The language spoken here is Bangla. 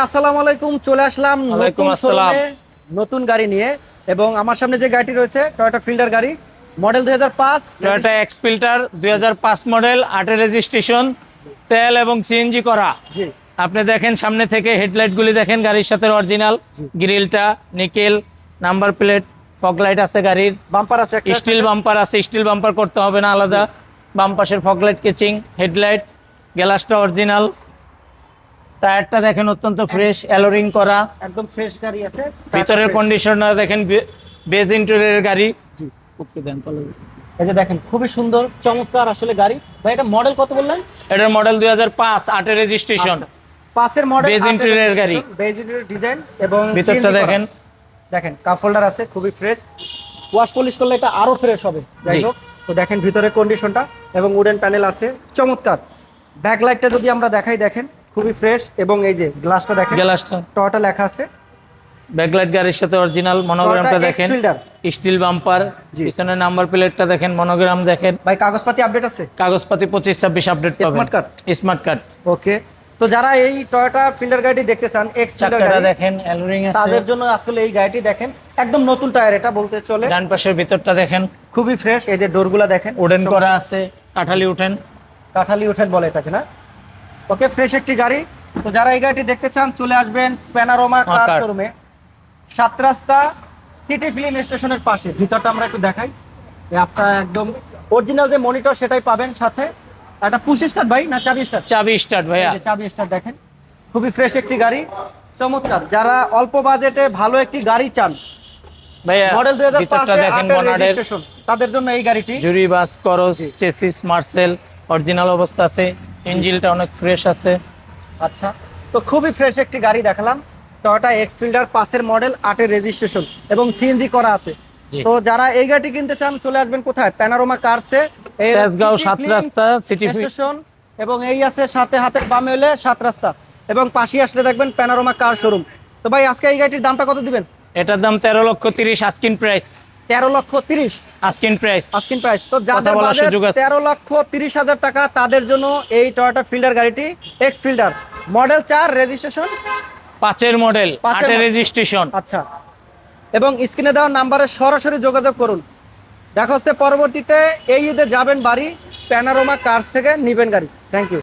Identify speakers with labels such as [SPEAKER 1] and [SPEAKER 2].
[SPEAKER 1] আসসালামু আলাইকুম, চলে আসলাম
[SPEAKER 2] ওয়ালাইকুম
[SPEAKER 1] নতুন
[SPEAKER 2] আসসালাম।
[SPEAKER 1] শোরুমে নতুন গাড়ি নিয়ে। এবং আমার সামনে যে গাড়িটি রয়েছে টয়োটা ফিল্ডার গাড়ি, মডেল 2005।
[SPEAKER 2] টয়োটা এক্সফিল্টার 2005 মডেল, 8 রেজিস্ট্রেশন, তেল এবং সিএনজি করা।
[SPEAKER 1] জি
[SPEAKER 2] আপনি দেখেন সামনে থেকে হেডলাইট গুলি দেখেন, গাড়ির সাথে অরিজিনাল
[SPEAKER 1] জি।
[SPEAKER 2] গ্রিলটা nickel, number plate, fog light আছে গাড়ির,
[SPEAKER 1] বাম্পার আছে একটা,
[SPEAKER 2] স্টিল বাম্পার আছে, স্টিল বাম্পার করতে হবে না আলাদা। বাম পাশের ফগ লাইট কেচিং, হেডলাইট, গ্লাসটা অরিজিনাল। টায়ারটা দেখেন অত্যন্ত ফ্রেশ, অ্যালোরিং করা।
[SPEAKER 1] একদম ফ্রেশ গাড়ি আছে।
[SPEAKER 2] ভিতরের কন্ডিশনার দেখেন, বেজ ইন্টেরিয়রের গাড়ি।
[SPEAKER 1] জি,
[SPEAKER 2] ওকে দেন তাহলে।
[SPEAKER 1] এই যে দেখেন খুবই সুন্দর চমৎকার আসলে গাড়ি। ভাই এটা মডেল কত বললেন?
[SPEAKER 2] এটার মডেল 2005, 8 রেজিস্ট্রেশন,
[SPEAKER 1] পাশের মডেল,
[SPEAKER 2] বেজ ইন্টেরিয়রের গাড়ি।
[SPEAKER 1] বেজ ইন্টেরিয়র ডিজাইন এবং
[SPEAKER 2] ভিতরটা
[SPEAKER 1] CNG করা।
[SPEAKER 2] দেখেন,
[SPEAKER 1] দেখেন কাপ হোল্ডার আছে, খুবই ফ্রেশ। ওয়াশ পলিশ করলে এটা আরো ফ্রেশ হবে। যাই
[SPEAKER 2] জি।
[SPEAKER 1] হোক, তো দেখেন ভিতরের কন্ডিশনটা এবং উডেন প্যানেল আছে চমৎকার। ব্যাকলাইটটা যদি আমরা দেখাই, দেখেন খুবই ফ্রেশ। এবং এই যে গ্লাসটা দেখেন,
[SPEAKER 2] গ্লাসটা,
[SPEAKER 1] টয়োটা লেখা আছে।
[SPEAKER 2] ব্যাকলাইট গাড়ির সাথে অরিজিনাল মনোগ্রামটা
[SPEAKER 1] টয়োটা
[SPEAKER 2] দেখেন,
[SPEAKER 1] এক্সফিল্ডার।
[SPEAKER 2] স্টিল বাম্পার,
[SPEAKER 1] জি।
[SPEAKER 2] পিছনের নাম্বার প্লেটটা দেখেন, মনোগ্রাম দেখেন।
[SPEAKER 1] ভাই কাগজপাতি আপডেট আছে?
[SPEAKER 2] কাগজপাতি 25-26 আপডেট পাবেন।
[SPEAKER 1] Smart card.
[SPEAKER 2] Smart card.
[SPEAKER 1] Okay, তো যারা এই টয়োটা ফিল্ডার গাড়িটি দেখতে চান, এক্সফিল্ডার
[SPEAKER 2] চাকাটা
[SPEAKER 1] গাড়ি,
[SPEAKER 2] দেখেন, অ্যালোরিং আছে।
[SPEAKER 1] তাদের জন্য আসলে এই গাড়িটি দেখেন, একদম নতুন টায়ার এটা বলতে চলে।
[SPEAKER 2] ডান পাশের ভিতরটা দেখেন,
[SPEAKER 1] খুবই ফ্রেশ। এই যে ডোরগুলা দেখেন,
[SPEAKER 2] উডেন করা আছে, কাঠালি উঠেন।
[SPEAKER 1] কাঠালি উঠেন বলে এটাকে না? ওকে, ফ্রেশ একটি গাড়ি। তো যারা এই গাড়িটি দেখতে চান চলে আসবেন প্যানারোমা কার
[SPEAKER 2] Cars।
[SPEAKER 1] শোরুমে, 7 রাস্তা সিটি ফিল্ম স্টেশনের পাশে। ভিতরটা আমরা একটু দেখাই। আপনার একদম অরিজিনাল যে মনিটর সেটাই পাবেন, সাথে একটা পুশ স্টার্ট ভাই না চাবি স্টার্ট?
[SPEAKER 2] চাবি স্টার্ট ভাইয়া।
[SPEAKER 1] চাবি স্টার্ট দেখেন, খুবই ফ্রেশ একটি গাড়ি, চমৎকার। যারা অল্প বাজেটে ভালো একটি গাড়ি চান,
[SPEAKER 2] ভাইয়া
[SPEAKER 1] মডেল
[SPEAKER 2] ভিতরটা
[SPEAKER 1] 2005
[SPEAKER 2] দেখেন,
[SPEAKER 1] এর
[SPEAKER 2] বনাডের
[SPEAKER 1] রেজিস্ট্রেশন, তাদের জন্য এই গাড়িটি।
[SPEAKER 2] জুরি বাস করস, চেসিস মার্সেল অরিজিনাল অবস্থা আছে, ইঞ্জিনটা অনেক ফ্রেশ আছে।
[SPEAKER 1] আচ্ছা, তো খুবই ফ্রেশ একটি গাড়ি দেখালাম। টয়োটা এক্সফিল্ডার, পাশের মডেল, 8 এর রেজিস্ট্রেশন এবং সিএনজি করা আছে।
[SPEAKER 2] জি।
[SPEAKER 1] তো যারা এই গাড়িটি কিনতে চান চলে আসবেন কোথায়? প্যানারোমা কারসে,
[SPEAKER 2] তেজগাঁও 7 রাস্তা সিটি
[SPEAKER 1] স্টেশন। এবং এই আছে সাথে, হাতের বামে হলে 7 রাস্তা, এবং পাশে আসলে দেখবেন প্যানারোমা কার শোরুম। তো ভাই আজকে এই গাড়িটির দামটা কত দিবেন?
[SPEAKER 2] এটার দাম 13,30,000 asking price.
[SPEAKER 1] 13,30,000
[SPEAKER 2] asking price.
[SPEAKER 1] Asking price. তো যাদের
[SPEAKER 2] বলার
[SPEAKER 1] বাজেট
[SPEAKER 2] সুযোগ আছে।
[SPEAKER 1] 13,30,000 টাকা, তাদের জন্য এই টয়োটা ফিল্ডার গাড়িটি, x fielder, model 4, registration
[SPEAKER 2] 5 model, 8
[SPEAKER 1] model।
[SPEAKER 2] Registration.
[SPEAKER 1] আচ্ছা, এবং স্ক্রিনে দেওয়া নাম্বারে সরাসরি যোগাযোগ করুন। দেখা হচ্ছে পরবর্তীতে। এই ঈদে যাবেন বাড়ি, প্যানারোমা কার্স থেকে নিবেন গাড়ি। Thank you.